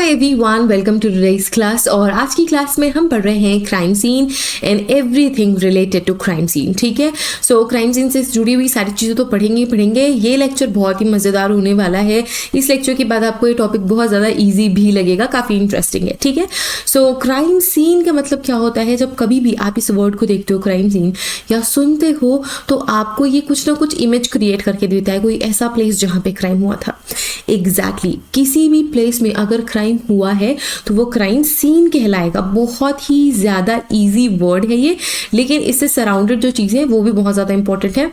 Everyone, welcome to today's class. और आज की क्लास में हम पढ़ रहे हैं crime scene and everything related to crime scene. ठीक है, सो क्राइम सीन से जुड़ी हुई सारी चीज़ें तो पढ़ेंगे। ये लेक्चर बहुत ही मज़ेदार होने वाला है। इस लेक्चर के बाद आपको ये टॉपिक बहुत ज़्यादा ईजी भी लगेगा, काफ़ी इंटरेस्टिंग है। ठीक है, सो क्राइम सीन का मतलब क्या होता है? जब कभी भी आप इस वर्ड को देखते हो क्राइम सीन या सुनते हो तो आपको ये कुछ ना कुछ इमेज क्रिएट करके देता है, कोई ऐसा प्लेस जहाँ पे क्राइम हुआ था। एग्जैक्टली किसी भी प्लेस में अगर क्राइम हुआ है तो वो क्राइम सीन कहलाएगा। बहुत ही ज़्यादा इजी वर्ड है ये, लेकिन इससे सराउंडेड जो चीज़ें हैं वो भी बहुत ज़्यादा इंपॉर्टेंट है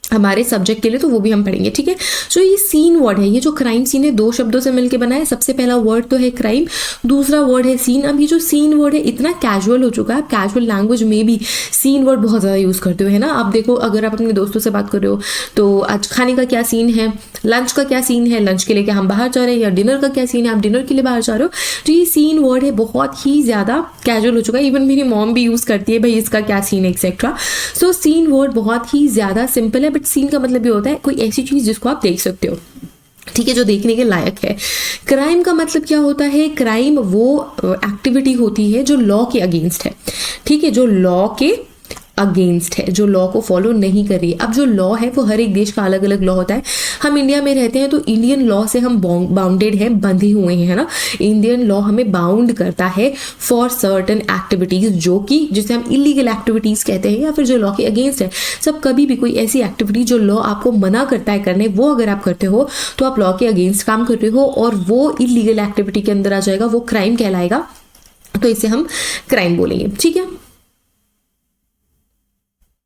हमारे सब्जेक्ट के लिए, तो वो भी हम पढ़ेंगे। ठीक है, सो ये सीन वर्ड है, ये जो क्राइम सीन है दो शब्दों से मिलकर बना है। सबसे पहला वर्ड तो है क्राइम, दूसरा वर्ड है सीन। अब ये जो सीन वर्ड है इतना कैजुअल हो चुका है, आप कैजुअल लैंग्वेज में भी सीन वर्ड बहुत ज़्यादा यूज़ करते हो, है ना। आप देखो, अगर आप अपने दोस्तों से बात कर रहे हो तो आज खाने का क्या सीन है, लंच का क्या सीन है, लंच के लिए क्या हम बाहर जा रहे हैं, या डिनर का क्या सीन है, आप डिनर के लिए बाहर जा रहे हो। तो ये सीन वर्ड है बहुत ही ज़्यादा कैजुअल हो चुका है। इवन मेरी मॉम भी यूज़ करती है, भाई इसका क्या सीन है एक्सेट्रा। सो सीन वर्ड बहुत ही ज़्यादा सिंपल है, बट सीन का मतलब ये होता है कोई ऐसी चीज जिसको आप देख सकते हो, ठीक है, जो देखने के लायक है। क्राइम का मतलब क्या होता है? क्राइम वो एक्टिविटी होती है जो लॉ के अगेंस्ट है। ठीक है, जो लॉ के अगेंस्ट है, जो लॉ को फॉलो नहीं कर रही है। अब जो लॉ है वो हर एक देश का अलग अलग लॉ होता है। हम इंडिया में रहते हैं तो इंडियन लॉ से हम बाउंडेड हैं, बंधे हुए हैं, है ना। इंडियन लॉ हमें बाउंड करता है फॉर सर्टन एक्टिविटीज, जो कि जिसे हम इलीगल एक्टिविटीज कहते हैं या फिर जो लॉ के अगेंस्ट है। सब कभी भी कोई ऐसी एक्टिविटी जो लॉ आपको मना करता है करने, वो अगर आप करते हो तो आप लॉ के अगेंस्ट काम कर रहे हो और वो इलीगल एक्टिविटी के अंदर आ जाएगा, वो क्राइम कहलाएगा। तो इसे हम क्राइम बोलेंगे। ठीक है,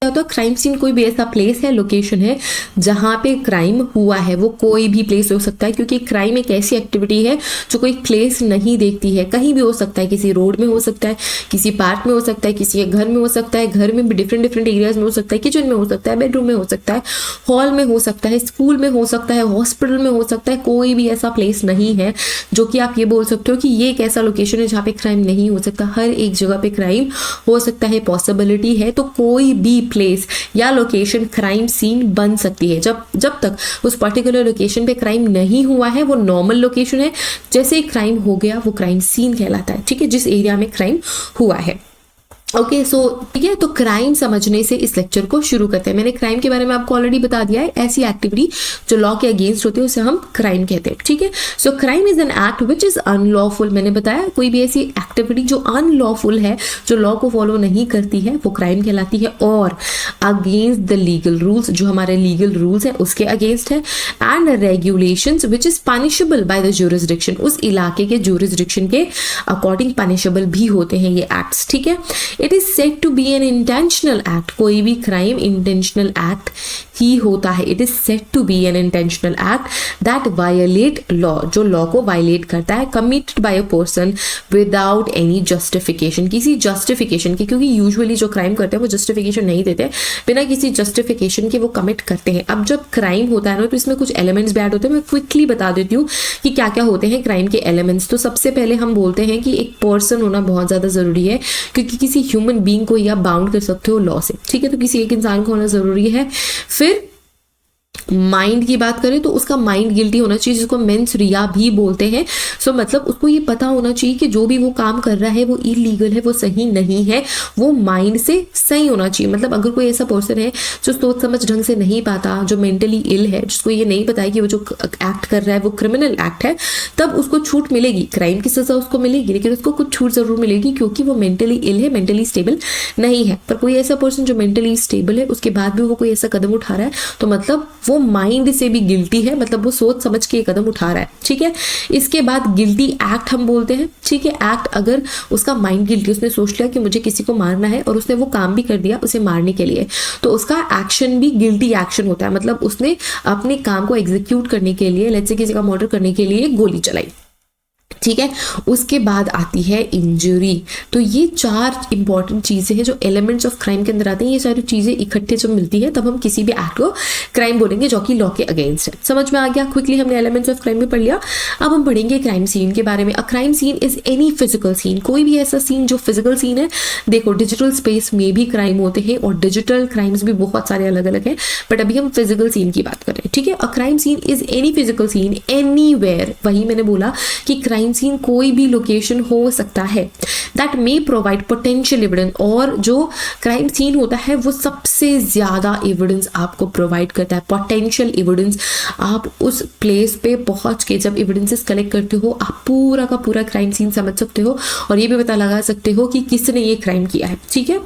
तो क्राइम सीन कोई भी ऐसा प्लेस है, लोकेशन है जहां पे क्राइम हुआ है। वो कोई भी प्लेस हो सकता है, क्योंकि क्राइम एक ऐसी एक्टिविटी है जो कोई प्लेस नहीं देखती है। कहीं भी हो सकता है, किसी रोड में हो सकता है, किसी पार्क में हो सकता है, किसी घर में हो सकता है, घर में भी डिफरेंट एरियाज में हो सकता है, किचन में हो सकता है, बेडरूम में हो सकता है, हॉल में हो सकता है, स्कूल में हो सकता है, हॉस्पिटल में हो सकता है। कोई भी ऐसा प्लेस नहीं है जो कि आप ये बोल सकते हो कि ये एक ऐसा लोकेशन है जहाँ पे क्राइम नहीं हो सकता। हर एक जगह पे क्राइम हो सकता है, पॉसिबिलिटी है। तो कोई भी प्लेस या लोकेशन क्राइम सीन बन सकती है जब तक उस पर्टिकुलर लोकेशन पे क्राइम नहीं हुआ है, वो नॉर्मल लोकेशन है। जैसे ही क्राइम हो गया वो क्राइम सीन कहलाता है। ठीक है, जिस एरिया में क्राइम हुआ है। ओके, सो ठीक है, तो क्राइम समझने से इस लेक्चर को शुरू करते हैं। मैंने क्राइम के बारे में आपको ऑलरेडी बता दिया है। ऐसी एक्टिविटी जो लॉ के अगेंस्ट होती है उसे हम क्राइम कहते हैं। ठीक है, so crime is an act which is unlawful. मैंने बताया कोई भी ऐसी एक्टिविटी जो अनलॉफुल है, जो लॉ को फॉलो नहीं करती है, वो क्राइम कहलाती है। और अगेंस्ट द लीगल रूल्स, जो हमारे लीगल रूल्स है उसके अगेंस्ट है। And regulations which is punishable by the jurisdiction, उस इलाके के ज्यूरिसडिक्शन के अकॉर्डिंग पनिशेबल भी होते हैं ये एक्ट्स। ठीक है, it is said to be an intentional act. कोई भी क्राइम इंटेंशनल एक्ट ही होता है। It is said to be an intentional act that violate law, जो लॉ को वायलेट करता है, committed by a person without any justification, किसी जस्टिफिकेशन की। क्योंकि यूजुअली जो क्राइम करते हैं वो जस्टिफिकेशन नहीं देते, बिना किसी जस्टिफिकेशन के वो कमिट करते हैं। अब जब क्राइम होता है ना तो इसमें कुछ एलिमेंट्स भी ऐड होते हैं। मैं क्विकली बता देती हूँ कि क्या क्या होते हैं क्राइम के एलिमेंट्स। तो सबसे पहले हम बोलते हैं कि एक पर्सन होना बहुत ज़्यादा ज़रूरी है, क्योंकि किसी ह्यूमन बीइंग को ही आप बाउंड कर सकते हो लॉ से। ठीक है, तो किसी एक इंसान को होना ज़रूरी है। फिर माइंड की बात करें तो उसका माइंड गिल्टी होना चाहिए, जिसको मेंस रिया भी बोलते हैं। सो मतलब उसको ये पता होना चाहिए कि जो भी वो काम कर रहा है वो इलीगल है, वो सही नहीं है। वो माइंड से सही होना चाहिए। मतलब अगर कोई ऐसा पर्सन है जो सोच समझ ढंग से नहीं पाता, जो मेंटली इल है, जिसको ये नहीं पता है कि वो जो एक्ट कर रहा है वो क्रिमिनल एक्ट है, तब उसको छूट मिलेगी, क्राइम की सजा उसको मिलेगी, लेकिन उसको कुछ छूट जरूर मिलेगी, क्योंकि वो मेंटली इल है, मेंटली स्टेबल नहीं है। पर कोई ऐसा पर्सन जो मेंटली स्टेबल है, उसके बाद भी वो कोई ऐसा कदम उठा रहा है, तो मतलब वो माइंड से भी गिल्टी है, मतलब वो सोच समझ के कदम उठा रहा है। ठीक है, इसके बाद गिल्टी एक्ट हम बोलते हैं। ठीक है, एक्ट अगर उसका माइंड गिल्टी, उसने सोच लिया कि मुझे किसी को मारना है और उसने वो काम भी कर दिया उसे मारने के लिए, तो उसका एक्शन भी गिल्टी एक्शन होता है। मतलब उसने अपने काम को एग्जीक्यूट करने के लिए, लेट्स से किसी का मर्डर करने के लिए गोली चलाई। ठीक है, उसके बाद आती है इंजरी। तो ये चार इंपॉर्टेंट चीजें हैं जो एलिमेंट्स ऑफ क्राइम के अंदर आती हैं। ये सारी चीजें इकट्ठे जब मिलती है तब हम किसी भी एक्ट को क्राइम बोलेंगे जो कि लॉ के अगेंस्ट है। समझ में आ गया? क्विकली हमने एलिमेंट्स ऑफ क्राइम भी पढ़ लिया। अब हम पढ़ेंगे क्राइम सीन के बारे में। A crime scene is any physical scene, कोई भी ऐसा सीन जो फिजिकल सीन है। देखो, डिजिटल स्पेस में भी क्राइम होते हैं और डिजिटल क्राइम्स भी बहुत सारे अलग अलग हैं, बट अभी हम फिजिकल सीन की बात कर रहे हैं। ठीक है, a crime scene is any physical scene anywhere. वही मैंने बोला कि क्राइम सीन कोई भी लोकेशन हो सकता है that may provide potential evidence, और जो क्राइम सीन होता है वो सबसे ज़्यादा एविडेंस आपको प्रोवाइड करता है, पोटेंशियल एविडेंस। आप उस प्लेस पे पहुंच के जब एविडेंसेस कलेक्ट करते हो, आप पूरा का पूरा क्राइम सीन समझ सकते हो और ये भी पता लगा सकते हो कि किसने ये क्राइम किया है। ठीक है,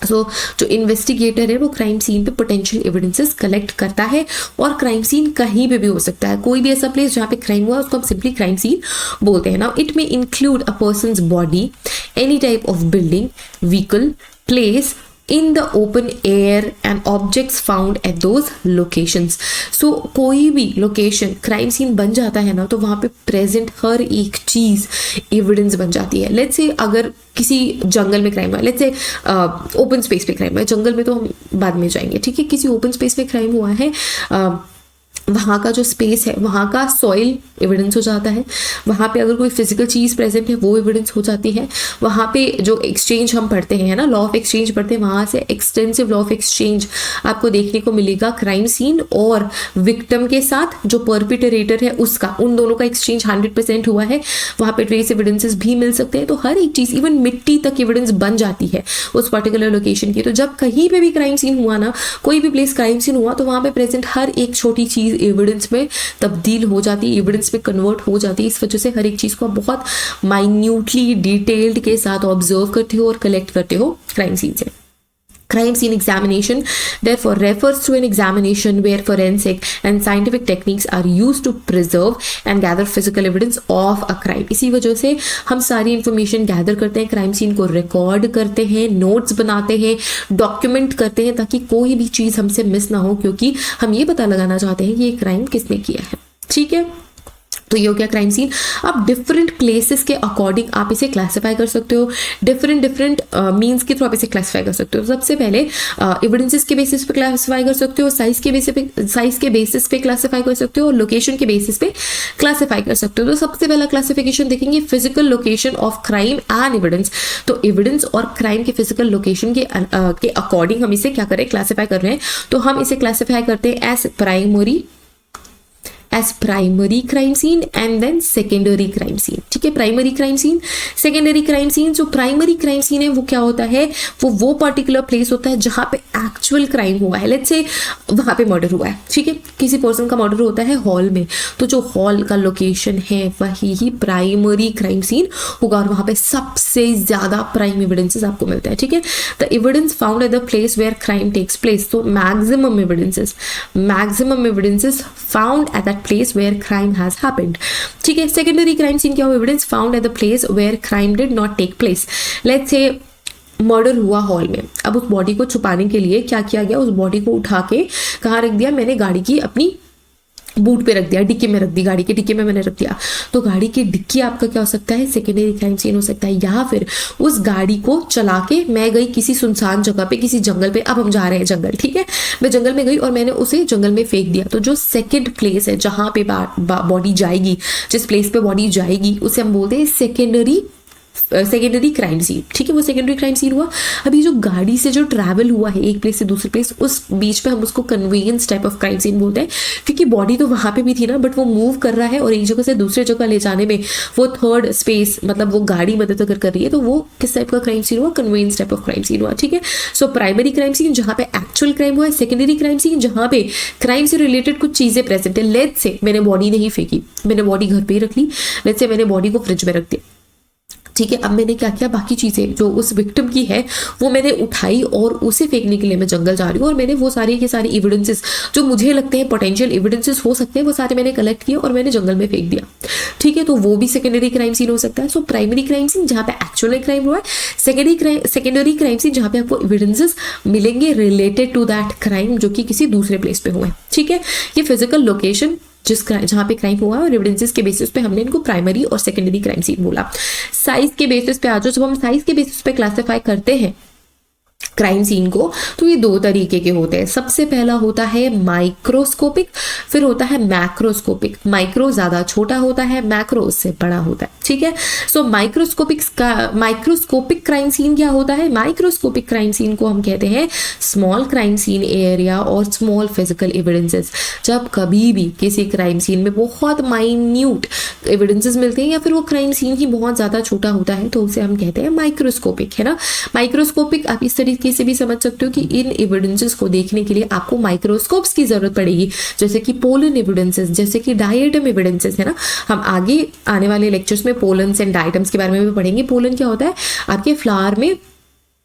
जो इन्वेस्टिगेटर है वो क्राइम सीन पे पोटेंशियल एविडेंसेस कलेक्ट करता है, और क्राइम सीन कहीं पे भी हो सकता है, कोई भी ऐसा प्लेस जहाँ पे क्राइम हुआ उसको हम सिंपली क्राइम सीन बोलते हैं। Now it may include a persons body, any type of building, vehicle, place in the open air and objects found at those locations। so कोई भी लोकेशन क्राइम सीन बन जाता है ना, तो वहाँ पे प्रेजेंट हर एक चीज़ एविडेंस बन जाती है। लेट्स से अगर किसी जंगल में क्राइम हुआ, लेट्स से ओपन स्पेस पे क्राइम हुआ है, जंगल में तो हम बाद में जाएंगे, ठीक है, किसी ओपन स्पेस पे क्राइम हुआ है, वहाँ का जो स्पेस है वहाँ का सॉइल एविडेंस हो जाता है, वहाँ पे अगर कोई फिजिकल चीज़ प्रेजेंट है वो एविडेंस हो जाती है, वहाँ पे जो एक्सचेंज हम पढ़ते हैं ना, लॉ ऑफ एक्सचेंज पढ़ते हैं, वहाँ से एक्सटेंसिव लॉ ऑफ एक्सचेंज आपको देखने को मिलेगा क्राइम सीन और विक्टिम के साथ जो परपिटरेटर है उसका, उन दोनों का एक्सचेंज 100% हुआ है, वहाँ पे ट्रेस एविडेंसेस भी मिल सकते हैं। तो हर एक चीज़, इवन मिट्टी तक एविडेंस बन जाती है उस पर्टिकुलर लोकेशन की। तो जब कहीं पे भी क्राइम सीन हुआ ना, कोई भी प्लेस क्राइम सीन हुआ, तो वहाँ पे प्रेजेंट हर एक छोटी चीज़ एविडेंस में तब्दील हो जाती है, एविडेंस में कन्वर्ट हो जाती है। इस वजह से हर एक चीज को आप बहुत माइन्यूटली डिटेल्ड के साथ ऑब्जर्व करते हो और कलेक्ट करते हो क्राइम सीन से। Crime scene examination therefore refers to an examination where forensic and scientific techniques are used to preserve and gather physical evidence of a crime। इसी वजह से हम सारी इंफॉर्मेशन गैदर करते हैं, क्राइम सीन को रिकॉर्ड करते हैं, नोट्स बनाते हैं, डॉक्यूमेंट करते हैं, ताकि कोई भी चीज़ हमसे मिस ना हो, क्योंकि हम ये पता लगाना चाहते हैं कि ये क्राइम किसने किया है। ठीक है, तो ये हो गया क्राइम सीन। अब डिफरेंट प्लेसेस के अकॉर्डिंग आप इसे क्लासिफाई कर सकते हो, डिफरेंट मीन्स के थ्रू आप इसे क्लासिफाई कर सकते हो। सबसे पहले एविडेंसेस के बेसिस पे क्लासिफाई कर सकते हो, साइज के बेसिस पे क्लासिफाई कर सकते हो, और लोकेशन के बेसिस पे क्लासिफाई कर सकते हो। तो सबसे पहला क्लासिफिकेशन देखेंगे physical location of crime and evidence. तो एविडेंस और क्राइम के फिजिकल लोकेशन के अकॉर्डिंग हम इसे क्या करें, क्लासिफाई कर रहे हैं। तो हम इसे क्लासिफाई करते हैं as primary crime scene and then secondary crime scene. ठीक है, primary crime scene, secondary crime scene. जो प्राइमरी क्राइम सीन है वो क्या होता है, वो पर्टिकुलर प्लेस होता है जहां पे एक्चुअल क्राइम हुआ है। लेट्स से वहां पे मर्डर हुआ है, ठीक है, किसी पर्सन का मर्डर होता है हॉल में, तो जो हॉल का लोकेशन है वही ही प्राइमरी क्राइम सीन होगा, और वहां पे सबसे ज्यादा प्राइम एविडेंसेस आपको मिलता है। ठीक है, the evidence found at the place where crime takes place. तो maximum evidences found at that place where crime has happened। ठीक है, सेकेंडरी क्राइम सीन क्या हो, evidence found at the place where crime did not take place। Let's say murder हुआ hall में, अब उस body को छुपाने के लिए क्या किया गया, उस बॉडी को उठा के कहाँ रख दिया, मैंने गाड़ी की अपनी बूट पे रख दिया, डिक्की में रख दी, गाड़ी के डिक्की में मैंने रख दिया। तो गाड़ी की डिक्की आपका क्या हो सकता है, सेकेंडरी क्राइम सीन हो सकता है। या फिर उस गाड़ी को चला के मैं गई किसी सुनसान जगह पे, किसी जंगल पे, अब हम जा रहे हैं जंगल, ठीक है, मैं जंगल में गई और मैंने उसे जंगल में फेंक दिया। तो जो सेकेंड प्लेस है जहां पे बॉडी जाएगी, जिस प्लेस पे बॉडी जाएगी, उसे हम बोलते हैं सेकेंडरी क्राइम सीन। ठीक है, वो सेकेंडरी क्राइम सीन हुआ। अभी जो गाड़ी से जो ट्रैवल हुआ है एक प्लेस से दूसरे प्लेस, उस बीच में हम उसको conveyance type of crime scene बोलते हैं, क्योंकि बॉडी तो वहां पे भी थी ना, बट वो मूव कर रहा है और एक जगह से दूसरे जगह ले जाने में वो थर्ड स्पेस, मतलब वो गाड़ी मदद अगर कर रही है, तो वो किस टाइप का क्राइम सीन हुआ, conveyance type of crime scene हुआ। ठीक है, सो प्राइमरी क्राइम सीन जहां पे एक्चुअल क्राइम हुआ है, सेकेंडरी क्राइम सीन जहां पे क्राइम से रिलेटेड कुछ चीजें प्रेजेंट है। लेट्स से मैंने बॉडी नहीं फेंकी, मैंने बॉडी घर पे ही रख ली, लेट्स से मैंने बॉडी को फ्रिज में रख दिया। ठीक है, अब मैंने क्या किया, बाकी चीज़ें जो उस विक्टिम की है वो मैंने उठाई और उसे फेंकने के लिए मैं जंगल जा रही हूँ, और मैंने वो सारे के सारे एविडेंसेस जो मुझे लगते हैं पोटेंशियल एविडेंसेस हो सकते हैं, वो सारे मैंने कलेक्ट किए और मैंने जंगल में फेंक दिया। ठीक है, तो वो भी सेकेंडरी क्राइम सीन हो सकता है। सो प्राइमरी क्राइम सीन जहाँ पे एक्चुअल क्राइम हुआ है, सेकेंडरी क्राइम सीन जहाँ पे आपको एविडेंसेस मिलेंगे रिलेटेड टू दैट क्राइम जो कि किसी दूसरे प्लेस पे हुए। ठीक है, ये फिजिकल लोकेशन जहाँ पे क्राइम हुआ और एविडेंसेस के बेसिस पे हमने इनको प्राइमरी और सेकेंडरी क्राइम सीन बोला। साइज के बेसिस पे आ जाओ, जब हम साइज के बेसिस पे क्लासिफाई करते हैं क्राइम सीन को, तो ये दो तरीके के होते हैं। सबसे पहला होता है माइक्रोस्कोपिक, फिर होता है मैक्रोस्कोपिक। माइक्रो ज्यादा छोटा होता है, मैक्रो उससे बड़ा होता है। ठीक है। सो माइक्रोस्कोपिक क्राइम सीन क्या होता है? माइक्रोस्कोपिक क्राइम सीन को हम कहते हैं स्मॉल क्राइम सीन एरिया और स्मॉल फिजिकल एविडेंसेस। जब कभी भी किसी क्राइम सीन में बहुत माइन्यूट एविडेंसेस मिलते हैं या फिर वो क्राइम सीन ही बहुत ज़्यादा छोटा होता है तो उसे हम कहते हैं माइक्रोस्कोपिक, है ना। माइक्रोस्कोपिक आप इस तरीके से भी समझ सकते हो कि इन एविडेंसेस को देखने के लिए आपको माइक्रोस्कोप्स की जरूरत पड़ेगी, जैसे कि पोलन एविडेंसेस, जैसे कि डायटम एविडेंसेस, है ना। हम आगे आने वाले लेक्चर्स में पोलन्स एंड डायटम्स के बारे में भी पढ़ेंगे। पोलन क्या होता है? आपके फ्लावर में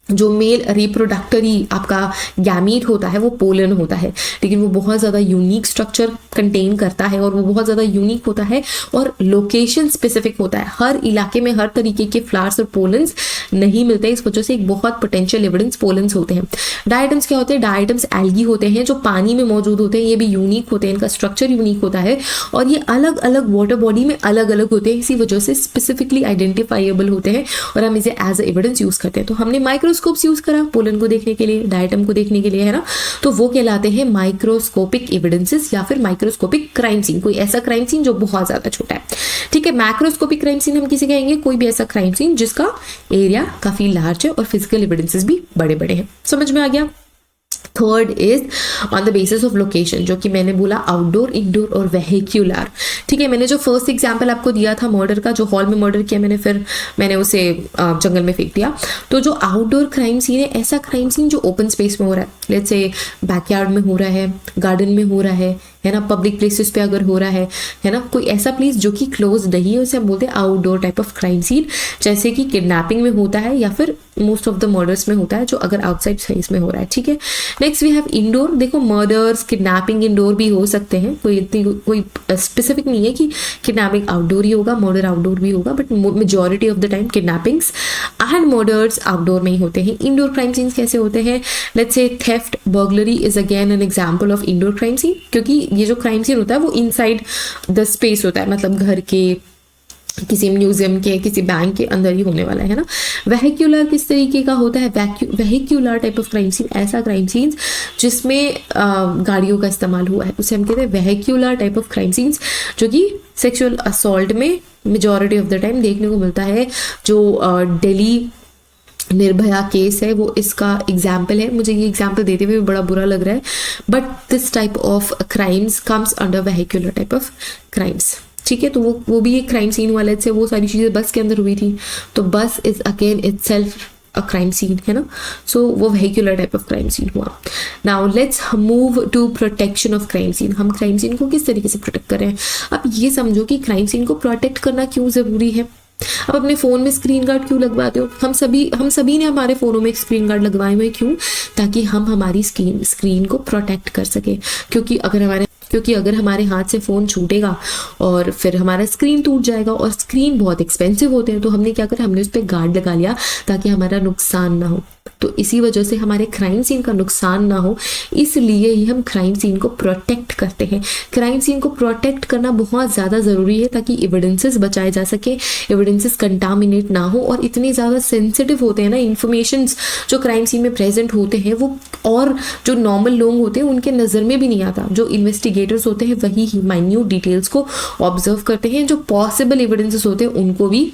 जो मेल रिप्रोडक्टरी आपका गैमीट होता है वो पोलन होता है, लेकिन वो बहुत ज़्यादा यूनिक स्ट्रक्चर कंटेन करता है और वो बहुत ज़्यादा यूनिक होता है और लोकेशन स्पेसिफिक होता है। हर इलाके में हर तरीके के फ्लावर्स और पोलन्स नहीं मिलते, इस वजह से एक बहुत पोटेंशियल एविडेंस पोलन्स होते हैं। डायटम्स क्या होते हैं? डायटम्स एल्गी होते हैं जो पानी में मौजूद होते हैं, ये भी यूनिक होते हैं, इनका स्ट्रक्चर यूनिक होता है और ये अलग अलग वाटर बॉडी में अलग अलग होते हैं, इसी वजह से स्पेसिफिकली आइडेंटिफाइबल होते हैं और हम इसे एज एविडेंस यूज करते हैं। तो हमने माइक्रोस्कोप्स यूज करा पोलन को देखने के लिए, डायटम को देखने के लिए, है ना। तो वो कहलाते हैं माइक्रोस्कोपिक एविडेंसेस या फिर माइक्रोस्कोपिक क्राइम सीन, कोई ऐसा क्राइम सीन जो बहुत ज्यादा छोटा है, ठीक है। मैक्रोस्कोपिक क्राइम सीन हम किसे कहेंगे? कोई भी ऐसा क्राइम सीन जिसका एरिया काफी लार्ज है और फिजिकल एविडेंसेस भी बड़े बड़े हैं। समझ में आ गया? Third is on the basis of location, जो कि मैंने बोला आउटडोर, इंडोर और वेहिक्यूलर, ठीक है। मैंने जो फर्स्ट एग्जांपल आपको दिया था मर्डर का, जो हॉल में मर्डर किया मैंने, फिर मैंने उसे जंगल में फेंक दिया। तो जो आउटडोर क्राइम सीन है, ऐसा क्राइम सीन जो ओपन स्पेस में हो रहा है, लेट्स से बैकयार्ड में हो रहा है, गार्डन में हो रहा है ना, पब्लिक प्लेसेस पे अगर हो रहा है ना, कोई ऐसा प्लेस जो कि क्लोज नहीं है, उसे हम बोलते हैं outdoor type of crime scene, जैसे कि किडनैपिंग में होता है या फिर मोस्ट ऑफ द मर्डर्स में होता है जो अगर आउटसाइड स्पेस में हो रहा है, ठीक है। Next we have indoor. देखो मर्डर्स, किडनैपिंग इंडोर भी हो सकते हैं, कोई स्पेसिफिक नहीं है कि किडनैपिंग आउटडोर ही होगा, मर्डर आउटडोर भी होगा, but majority of the time kidnappings and murders outdoor में ही होते हैं। इंडोर क्राइम सीन्स कैसे होते हैं? Let's say theft, burglary is again an example of indoor crime scene, क्योंकि ये जो क्राइम सीन होता है वो इनसाइड द स्पेस होता है, मतलब घर के, किसी म्यूजियम के, किसी बैंक के अंदर ही होने वाला है ना। वेहिक्यूलर किस तरीके का होता है? वेहिक्यूलर टाइप ऑफ क्राइम सीन, ऐसा क्राइम सीन जिसमें गाड़ियों का इस्तेमाल हुआ है, उसे हम कहते हैं वेहिक्यूलर टाइप ऑफ क्राइम सीन्स, जो कि सेक्सुअल असॉल्ट में मेजॉरिटी ऑफ द टाइम देखने को मिलता है। जो दिल्ली निर्भया केस है वो इसका एग्जाम्पल है। मुझे ये एग्जाम्पल देते हुए बड़ा बुरा लग रहा है, but this type of crimes comes under vehicular type of crimes, ठीक है। तो वो भी एक क्राइम सीन वाले से, वो सारी चीज़ें बस के अंदर हुई थी, तो bus is again itself a crime scene, है ना। सो वो vehicular type of crime scene हुआ। Now let's move to protection of crime scene. हम क्राइम सीन को किस तरीके से प्रोटेक्ट कर रहे हैं? अब ये समझो कि क्राइम सीन को प्रोटेक्ट करना क्यों ज़रूरी है। अब अपने फ़ोन में स्क्रीन गार्ड क्यों लगवाते हो? हम सभी ने हमारे फ़ोनों में स्क्रीन गार्ड लगवाए हुए, क्यों? ताकि हम हमारी स्क्रीन को प्रोटेक्ट कर सके, क्योंकि अगर हमारे हाथ से फ़ोन छूटेगा और फिर हमारा स्क्रीन टूट जाएगा, और स्क्रीन बहुत एक्सपेंसिव होते हैं, तो हमने क्या करा, हमने उस पर गार्ड लगा लिया ताकि हमारा नुकसान ना हो। तो इसी वजह से हमारे क्राइम सीन का नुकसान ना हो, इसलिए ही हम क्राइम सीन को प्रोटेक्ट करते हैं। क्राइम सीन को प्रोटेक्ट करना बहुत ज़्यादा ज़रूरी है ताकि एविडेंसेस बचाए जा सके, एविडेंसेस कंटामिनेट ना हो, और इतने ज़्यादा सेंसिटिव होते हैं ना इन्फॉर्मेशंस जो क्राइम सीन में प्रेजेंट होते हैं, वो और जो नॉर्मल लोग होते हैं उनके नज़र में भी नहीं आता। जो इन्वेस्टिगेटर्स होते हैं वही ही माइन्यूट डिटेल्स को ऑब्जर्व करते हैं, जो पॉसिबल एविडेंसेस होते हैं उनको भी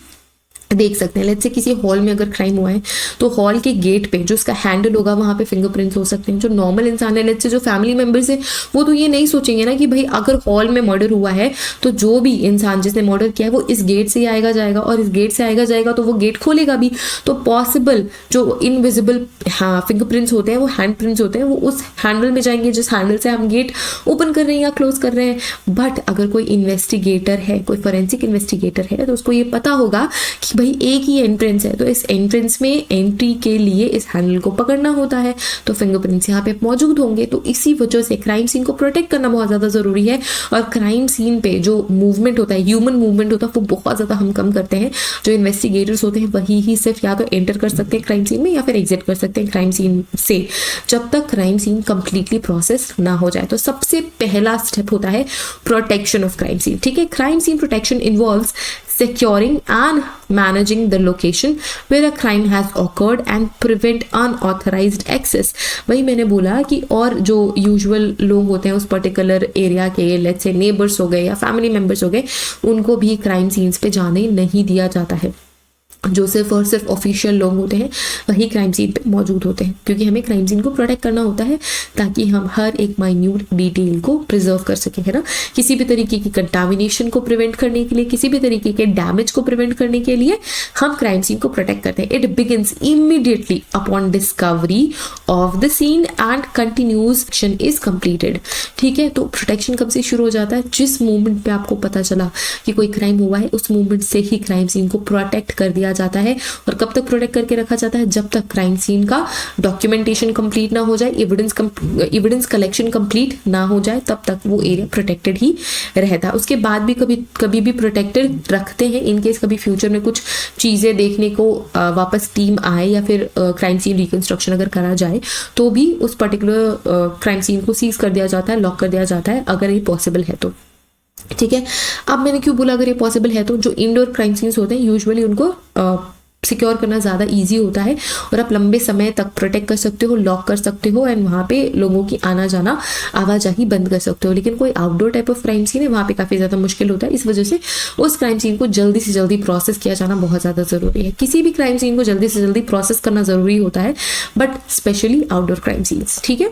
देख सकते हैं। लेट्स से किसी हॉल में अगर क्राइम हुआ है तो हॉल के गेट पे जो उसका हैंडल होगा वहाँ पे फिंगरप्रिंट्स हो सकते हैं। जो नॉर्मल इंसान है, लेट्स से जो फैमिली मेंबर्स है, वो तो ये नहीं सोचेंगे ना कि भाई अगर हॉल में मर्डर हुआ है तो जो भी इंसान जिसने मर्डर किया है वो इस गेट से ही आएगा जाएगा, और इस गेट से आएगा जाएगा तो वो गेट खोलेगा भी। तो पॉसिबल जो इनविजिबल फिंगरप्रिंट्स होते हैं, वो हैंड प्रिंट्स होते हैं, वो उस हैंडल में जाएंगे जिस हैंडल से हम गेट ओपन कर रहे हैं या क्लोज कर रहे हैं। बट अगर कोई इन्वेस्टिगेटर है, कोई फॉरेंसिक इन्वेस्टिगेटर है, तो उसको ये पता होगा कि भाई एक ही एंट्रेंस है, तो इस एंट्रेंस में एंट्री के लिए इस हैंडल को पकड़ना होता है, तो फिंगरप्रिंट्स यहाँ पे मौजूद होंगे। तो इसी वजह से क्राइम सीन को प्रोटेक्ट करना बहुत ज़्यादा ज़रूरी है। और क्राइम सीन पे जो मूवमेंट होता है, ह्यूमन मूवमेंट होता है, वो बहुत ज़्यादा हम कम करते हैं। जो इन्वेस्टिगेटर्स होते हैं वही ही सिर्फ या तो एंटर कर सकते हैं क्राइम सीन में या फिर एग्जिट कर सकते हैं क्राइम सीन से, जब तक क्राइम सीन कंप्लीटली प्रोसेस ना हो जाए। तो सबसे पहला स्टेप होता है प्रोटेक्शन ऑफ क्राइम सीन, ठीक है। Crime scene protection involves securing and managing the location where a crime has occurred and prevent unauthorized access। वही मैंने बोला कि और जो यूजुअल लोग होते हैं उस पर्टिकुलर एरिया के, लेट्स से नेबर्स हो गए या फैमिली मेम्बर्स हो गए, उनको भी क्राइम सीन्स पे जाने नहीं दिया जाता है। जो सिर्फ और सिर्फ ऑफिशियल लोग होते हैं वही क्राइम सीन पे मौजूद होते हैं, क्योंकि हमें क्राइम सीन को प्रोटेक्ट करना होता है ताकि हम हर एक माइन्यूट डिटेल को प्रिजर्व कर सकें, है ना। किसी भी तरीके की कंटामिनेशन को प्रिवेंट करने के लिए, किसी भी तरीके के डैमेज को प्रिवेंट करने के लिए हम क्राइम सीन को प्रोटेक्ट करते हैं। It begins immediately upon discovery of the scene and continues action is completed. ठीक है, तो प्रोटेक्शन कब से शुरू हो जाता है? जिस मोमेंट पे आपको पता चला कि कोई क्राइम हुआ है, उस मोमेंट से ही क्राइम सीन को प्रोटेक्ट कर दिया जाता है। और कब तक प्रोटेक्ट करके रखा जाता है? जब तक क्राइम सीन का डॉक्यूमेंटेशन कंप्लीट ना हो जाए, एविडेंस कलेक्शन कंप्लीट ना हो जाए, तब तक वो एरिया प्रोटेक्टेड ही रहता है। उसके बाद भी कभी भी प्रोटेक्टेड रखते हैं इन केस कभी फ्यूचर में कुछ चीजें देखने को वापस टीम आए या फिर क्राइम सीन रिकंस्ट्रक्शन अगर करा जाए तो भी उस पर्टिकुलर क्राइम सीन को सीज कर दिया जाता है, लॉक कर दिया जाता है, अगर ये पॉसिबल है तो। ठीक है, अब मैंने क्यों बोला अगर ये पॉसिबल है तो? जो इंडोर क्राइम सीन्स होते हैं यूजुअली उनको सिक्योर करना ज़्यादा इजी होता है और आप लंबे समय तक प्रोटेक्ट कर सकते हो, लॉक कर सकते हो एंड वहाँ पे लोगों की आना जाना, आवाजाही बंद कर सकते हो। लेकिन कोई outdoor type of crime scene है, वहाँ पे काफ़ी ज़्यादा मुश्किल होता है। इस वजह से उस क्राइम सीन को जल्दी से जल्दी प्रोसेस किया जाना बहुत ज़्यादा ज़रूरी है। किसी भी क्राइम सीन को जल्दी से जल्दी प्रोसेस करना ज़रूरी होता है, but specially outdoor crime scenes. ठीक है,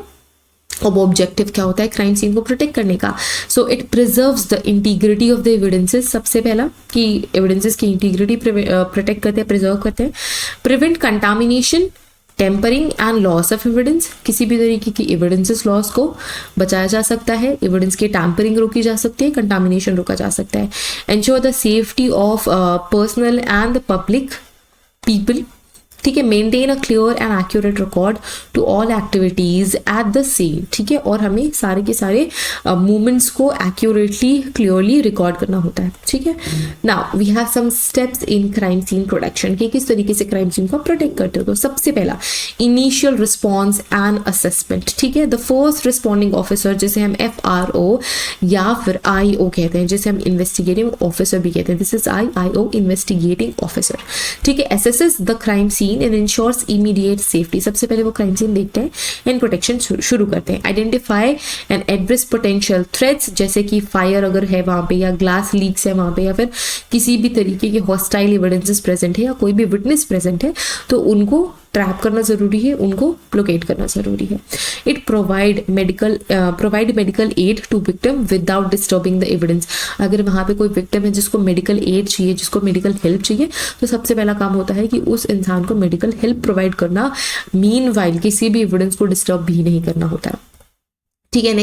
अब ऑब्जेक्टिव क्या होता है क्राइम सीन को प्रोटेक्ट करने का? So it preserves the integrity of the evidences. सबसे पहला कि एविडेंसेस की इंटीग्रिटी प्रोटेक्ट करते हैं, प्रिजर्व करते हैं। Prevent contamination, tampering and loss of evidence. किसी भी तरीके की एविडेंसेस लॉस को बचाया जा सकता है, एविडेंस की टैम्परिंग रोकी जा सकती है, कंटामिनेशन रोका जा सकता है। Ensure the safety of personal and the public people. ठीक है, maintain a clear and accurate record to all activities at the same. ठीक है, और हमें सारे के सारे मूवमेंट्स को एक्यूरेटली क्लियरली रिकॉर्ड करना होता है। ठीक है, now we have some steps in crime scene protection कि किस तरीके से क्राइम सीन को प्रोटेक्ट करते हो। तो सबसे पहला इनिशियल रिस्पॉन्स एंड असेसमेंट। ठीक है, द फर्स्ट रिस्पॉन्डिंग ऑफिसर जिसे हम FRO या फिर IO कहते हैं, जिसे हम इन्वेस्टिगेटिंग ऑफिसर भी कहते हैं, this is IO investigating officer. ठीक है, assesses the crime scene and ensures immediate safety. सबसे पहले वो क्राइम सीन देखते हैं एंड प्रोटेक्शन शुरू करते हैं। Identify and address potential threats, जैसे कि फायर अगर है वहां पे या ग्लास लीक्स है वहां पे या फिर किसी भी तरीके के हॉस्टाइल एविडेंसेस प्रेजेंट है या कोई भी विटनेस प्रेजेंट है, तो उनको ट्रैप करना जरूरी है, उनको लोकेट करना जरूरी है। It provide medical aid to victim without disturbing the evidence. अगर वहाँ पे कोई विक्टिम है जिसको मेडिकल एड चाहिए, जिसको मेडिकल हेल्प चाहिए, तो सबसे पहला काम होता है कि उस इंसान को मेडिकल हेल्प प्रोवाइड करना, मीनवाइल किसी भी एविडेंस को डिस्टर्ब भी नहीं करना होता है। ठीक है,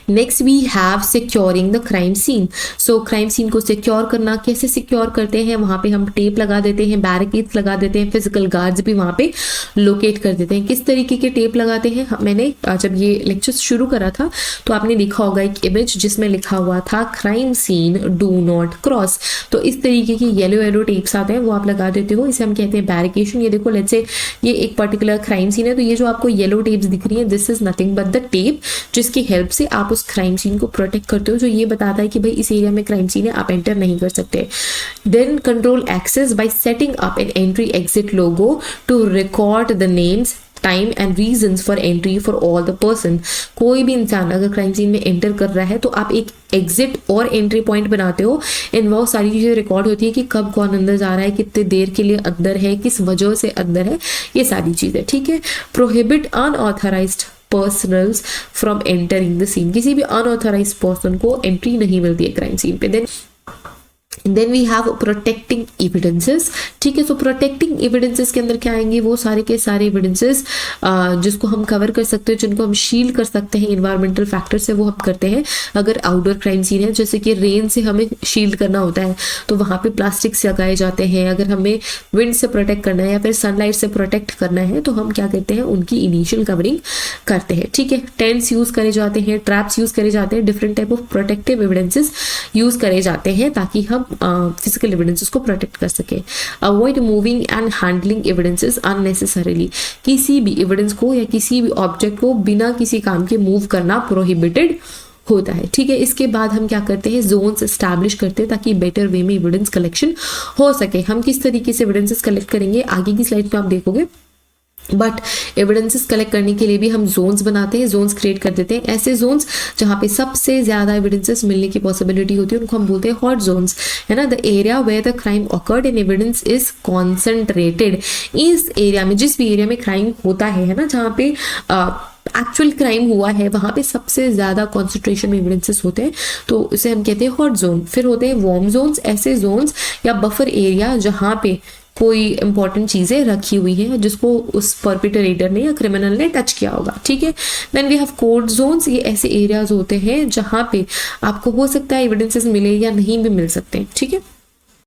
next we have securing the crime scene. So crime scene को सिक्योर करना, कैसे सिक्योर करते हैं? वहां पे हम टेप लगा देते हैं, बैरिकेड्स लगा देते हैं, फिजिकल गार्ड्स भी वहां पे लोकेट कर देते हैं। किस तरीके के टेप लगाते हैं? मैंने जब ये लेक्चर शुरू करा था तो आपने देखा होगा एक इमेज जिसमें लिखा हुआ था crime scene do not cross. तो इस तरीके की येलो टेप्स आते हैं, वो आप लगा देते हो, इसे हम कहते हैं बैरिकेशन। ये देखो, लेट्स से ये एक पर्टिकुलर क्राइम सीन है, तो ये जो आपको येलो टेप्स दिख रही है, this is nothing but the tape जिसकी हेल्प से आप उस क्राइम सीन को प्रोटेक्ट करते हो, जो ये बताता है कि भाई इस एरिया में क्राइम सीन है, आप एंटर नहीं कर सकते। Then control access by setting up an entry exit log to record the names, time and reasons for entry for all the person. कोई भी इंसान अगर क्राइम सीन में एंटर कर रहा है तो आप एक एग्जिट और एंट्री पॉइंट बनाते हो, इन वो सारी चीजें रिकॉर्ड होती है कि कब कौन अंदर जा रहा है, कितने देर के लिए अंदर है, किस वजह से अंदर है, ये सारी चीजें। ठीक है, prohibit unauthorized personnels from entering the scene. किसी भी अनऑथराइज्ड पर्सन को एंट्री नहीं मिलती है क्राइम सीन पे। Then we have protecting evidences. ठीक है, सो प्रोटेक्टिंग एविडेंसेस के अंदर क्या आएंगे? वो सारे के सारे एविडेंसेस जिसको हम कवर कर सकते हैं, जिनको हम शील्ड कर सकते हैं इन्वायरमेंटल फैक्टर से, वो हम करते हैं। अगर आउटडोर क्राइम सीन है, जैसे कि रेन से हमें शील्ड करना होता है, तो वहाँ पे प्लास्टिक से लगाए जाते हैं। अगर हमें विंड से प्रोटेक्ट करना है या फिर सनलाइट से प्रोटेक्ट करना है, तो हम क्या करते हैं? उनकी इनिशियल कवरिंग करते हैं। ठीक है, टेंट्स यूज करे जाते हैं, ट्रैप्स यूज करे जाते हैं, different type of protective evidences use करे जाते हैं ताकि हम फिजिकल एविडेंसेस को प्रोटेक्ट कर सके। Avoid moving and handling evidences unnecessarily. किसी भी एविडेंस को या किसी भी ऑब्जेक्ट को बिना किसी काम के मूव करना प्रोहिबिटेड होता है। ठीक है, इसके बाद हम क्या करते हैं, जोन्स एस्टैब्लिश करते हैं ताकि बेटर वे में एविडेंस कलेक्शन हो सके। हम किस तरीके से एविडेंसेस कलेक्ट करेंगे आगे की स्लाइड में आप देखोगे, बट एविडेंसेस कलेक्ट करने के लिए भी हम जोन्स बनाते हैं, जोन्स क्रिएट कर देते हैं। ऐसे जोन्स जहाँ पे सबसे ज्यादा एविडेंसेस मिलने की पॉसिबिलिटी होती है उनको हम बोलते हैं हॉट जोन्स, है ना। The area where the crime occurred in evidence is concentrated. इस एरिया में, जिस भी एरिया में क्राइम होता है ना, जहाँ पे एक्चुअल क्राइम हुआ है, वहां पे सबसे ज्यादा कॉन्सेंट्रेशन में एविडेंसेस होते हैं, तो इसे हम कहते हैं हॉट जोन। फिर होते हैं वार्म जोन्स, ऐसे जोन्स या बफर एरिया जहां पे कोई इंपॉर्टेंट चीजें रखी हुई है जिसको उस परपिटरेटर ने या क्रिमिनल ने टच किया होगा। ठीक है, then we have cold zones. ये ऐसे एरियाज होते हैं जहां पे आपको हो सकता है एविडेंसेस मिले या नहीं भी मिल सकते हैं। ठीक है,